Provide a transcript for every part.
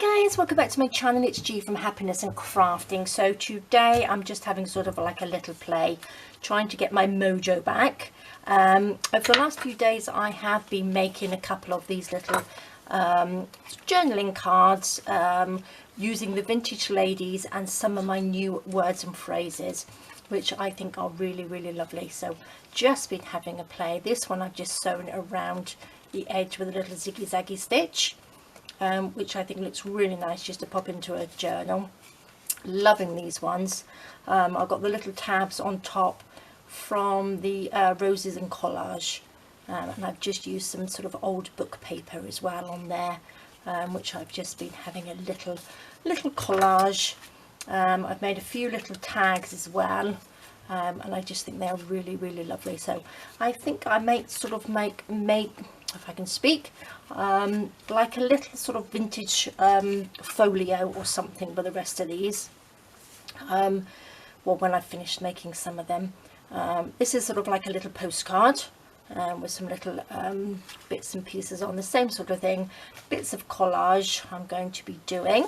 Hi guys, welcome back to my channel. It's G from Happiness and Crafting. So today I'm just having sort of like a little play, trying to get my mojo back. Over the last few days I have been making a couple of these little journaling cards using the vintage ladies and some of my new words and phrases, which I think are really lovely. So just been having a play. This one I've just sewn around the edge with a little ziggy zaggy stitch. Which I think looks really nice just to pop into a journal. Loving these ones. I've got the little tabs on top from the Roses and Collage, and I've just used some sort of old book paper as well on there, which I've just been having a little collage. I've made a few little tags as well, and I just think they're really lovely. So I think I might sort of make if I can speak, like a little sort of vintage folio or something with the rest of these. Well, when I finished making some of them, this is sort of like a little postcard with some little bits and pieces on the same sort of thing, bits of collage I'm going to be doing.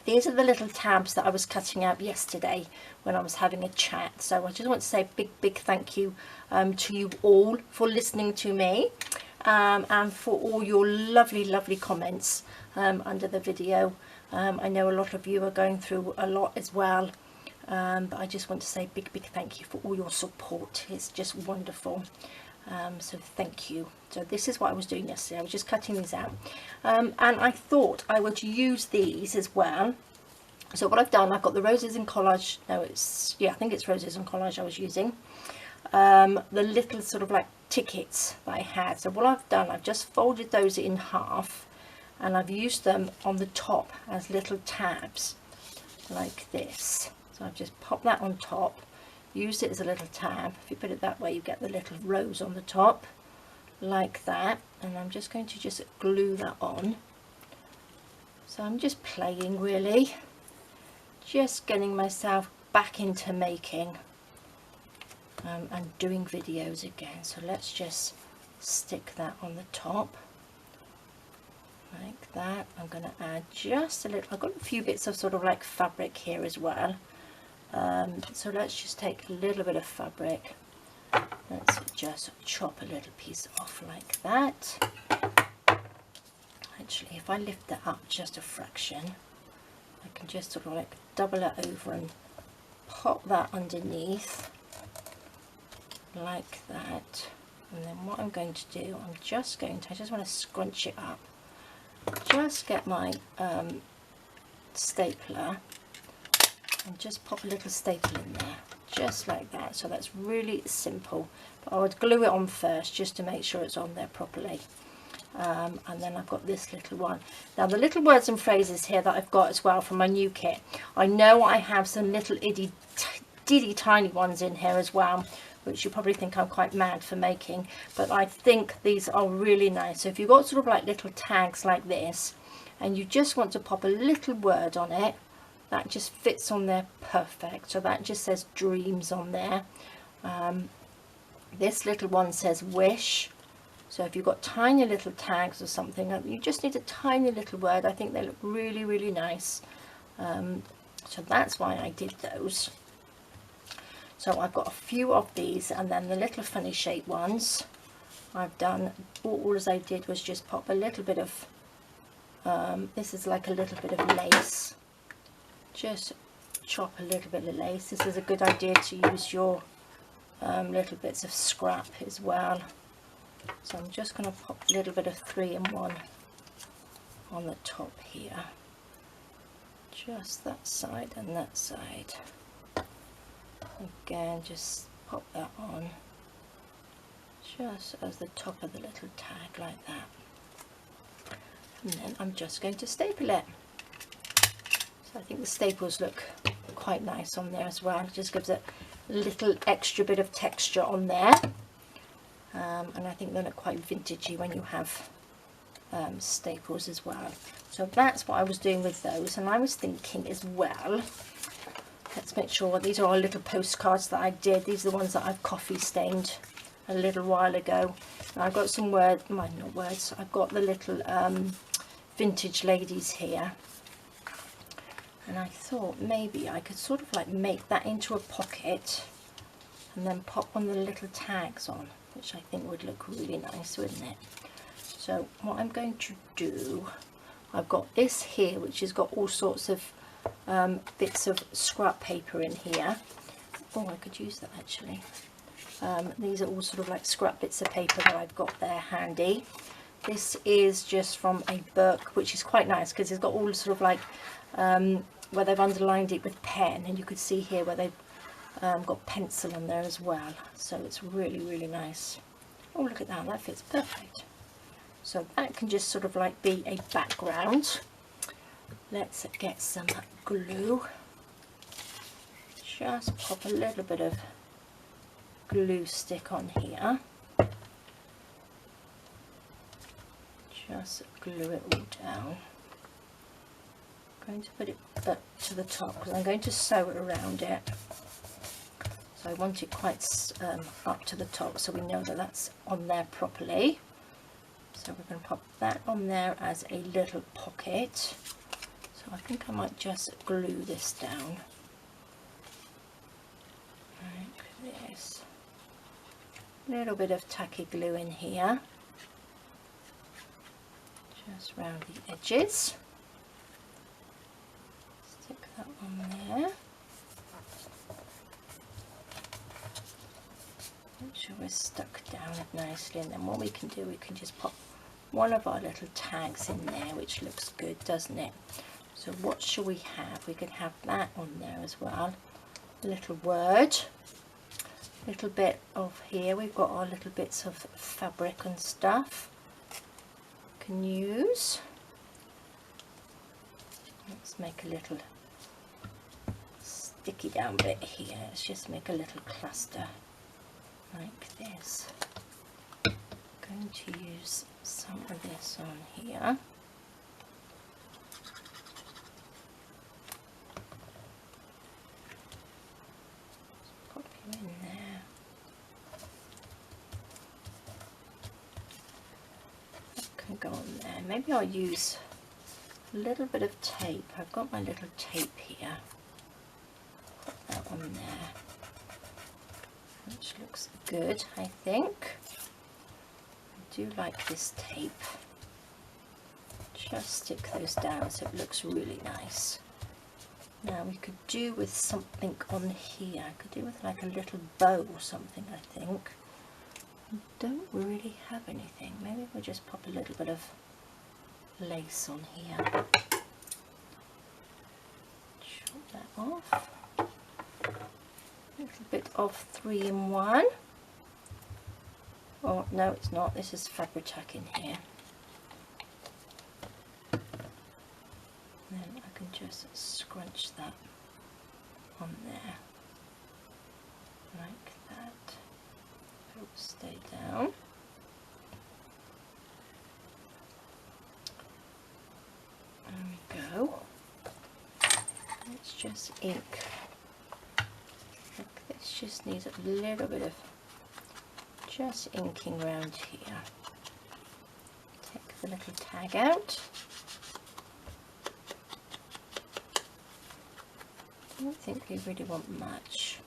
These are the little tabs that I was cutting out yesterday when I was having a chat. So I just want to say a big thank you to you all for listening to me, and for all your lovely comments under the video. I know a lot of you are going through a lot as well, but I just want to say big thank you for all your support. It's just wonderful. So thank you. So this is what I was doing yesterday. I was just cutting these out, and I thought I would use these as well. So what I've done, I've got the Roses and Collage. No, it's, yeah, I think it's Roses and Collage I was using. The little sort of like tickets that I had. So what I've done, I've just folded those in half, and I've used them on the top as little tabs like this. So I've just popped that on top, used it as a little tab. If you put it that way, you get the little rose on the top like that, and I'm just going to just glue that on. So I'm just playing, really just getting myself back into making and doing videos again. So let's just stick that on the top like that. I'm going to add just a little, I've got a few bits of sort of like fabric here as well. So let's just take a little bit of fabric. Let's just chop a little piece off like that. Actually, if I lift that up just a fraction, I can just sort of like double it over and pop that underneath like that. And then what I'm going to do, I just want to scrunch it up, just get my stapler and just pop a little staple in there, just like that. So that's really simple, but I would glue it on first just to make sure it's on there properly. And then I've got this little one. Now the little words and phrases here that I've got as well from my new kit, I know I have some little itty tiny ones in here as well, which you probably think I'm quite mad for making, but I think these are really nice. So if you've got sort of like little tags like this and you just want to pop a little word on it, that just fits on there perfect. So that just says dreams on there. This little one says wish. So if you've got tiny little tags or something, you just need a tiny little word. I think they look really nice. So that's why I did those. So I've got a few of these, and then the little funny shape ones I've done, all as I did was just pop a little bit of, this is like a little bit of lace. Just chop a little bit of lace. This is a good idea to use your little bits of scrap as well. So I'm just going to pop a little bit of 3-in-1 on the top here. Just that side and that side. Again, just pop that on just as the top of the little tag like that. And then I'm just going to staple it. So I think the staples look quite nice on there as well. It just gives it a little extra bit of texture on there. And I think they look quite vintagey when you have staples as well. So that's what I was doing with those. And I was thinking as well, let's make sure these are our little postcards that I did. These are the ones that I've coffee stained a little while ago. And I've got some words, not words, I've got the little vintage ladies here, and I thought maybe I could sort of like make that into a pocket and then pop one of the little tags on, which I think would look really nice, wouldn't it? So what I'm going to do, I've got this here which has got all sorts of bits of scrap paper in here. Oh, I could use that actually. These are all sort of like scrap bits of paper that I've got there handy. This is just from a book, which is quite nice because it's got all sort of like where they've underlined it with pen, and you could see here where they've got pencil on there as well, so it's really, really nice. Oh, look at that, that fits perfect. So that can just sort of like be a background. Let's get some glue. Just pop a little bit of glue stick on here. Just glue it all down. I'm going to put it up to the top because I'm going to sew it around it. So I want it quite up to the top so we know that that's on there properly. So we're going to pop that on there as a little pocket. So I think I might just glue this down like this. A little bit of tacky glue in here, just round the edges. Stick that on there. Make sure we're stuck down nicely, and then what we can do, we can just pop one of our little tags in there, which looks good, doesn't it? So what shall we have? We could have that on there as well. A little word, little bit of here, we've got our little bits of fabric and stuff can use. Let's make a little sticky down bit here. Let's just make a little cluster like this. I'm going to use some of this on here. Just pop you in there. That can go on there. Maybe I'll use a little bit of tape. I've got my little tape here. Put that on there, which looks good, I think. I do like this tape. Just stick those down so it looks really nice. Now we could do with something on here. I could do with like a little bow or something, I think. I don't really have anything. Maybe we'll just pop a little bit of lace on here. Chop that off. A little bit of 3-in-1. Oh no, it's not. This is Fabri-Tac in here. Then I can just scrunch that on there like that. It will stay down. There we go. Let's just ink. Look, this just needs a little bit of just inking around here. Take the little tag out. I don't think we really want much.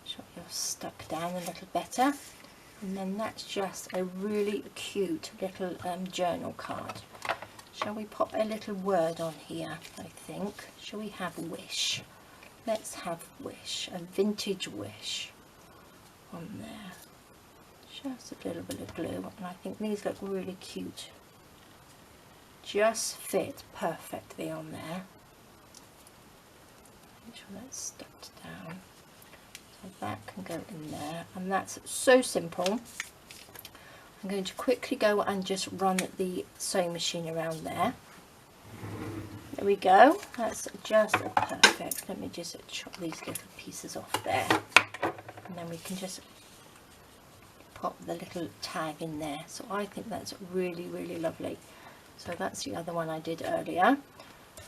So you're stuck down a little better. And then that's just a really cute little journal card. Shall we pop a little word on here, I think? Shall we have wish? Let's have wish, a vintage wish on there. Just a little bit of glue, and I think these look really cute. Just fit perfectly on there. Make sure that's stuck down. So that can go in there, and that's so simple. I'm going to quickly go and just run the sewing machine around there. There we go, that's just perfect. Let me just chop these little pieces off there, and then we can just pop the little tag in there. So I think that's really, really lovely. So that's the other one I did earlier.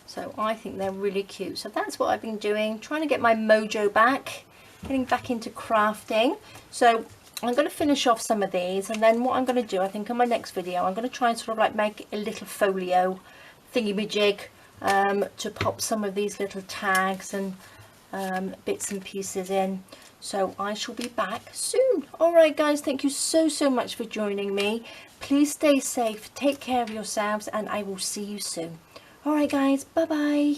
So I think they're really cute. So that's what I've been doing, trying to get my mojo back, getting back into crafting. So I'm going to finish off some of these, and then what I'm going to do, I think in my next video, I'm going to try and sort of like make a little folio thingy-majig to pop some of these little tags and bits and pieces in. So I shall be back soon. All right, guys, thank you so much for joining me. Please stay safe, take care of yourselves, and I will see you soon. All right, guys, bye-bye.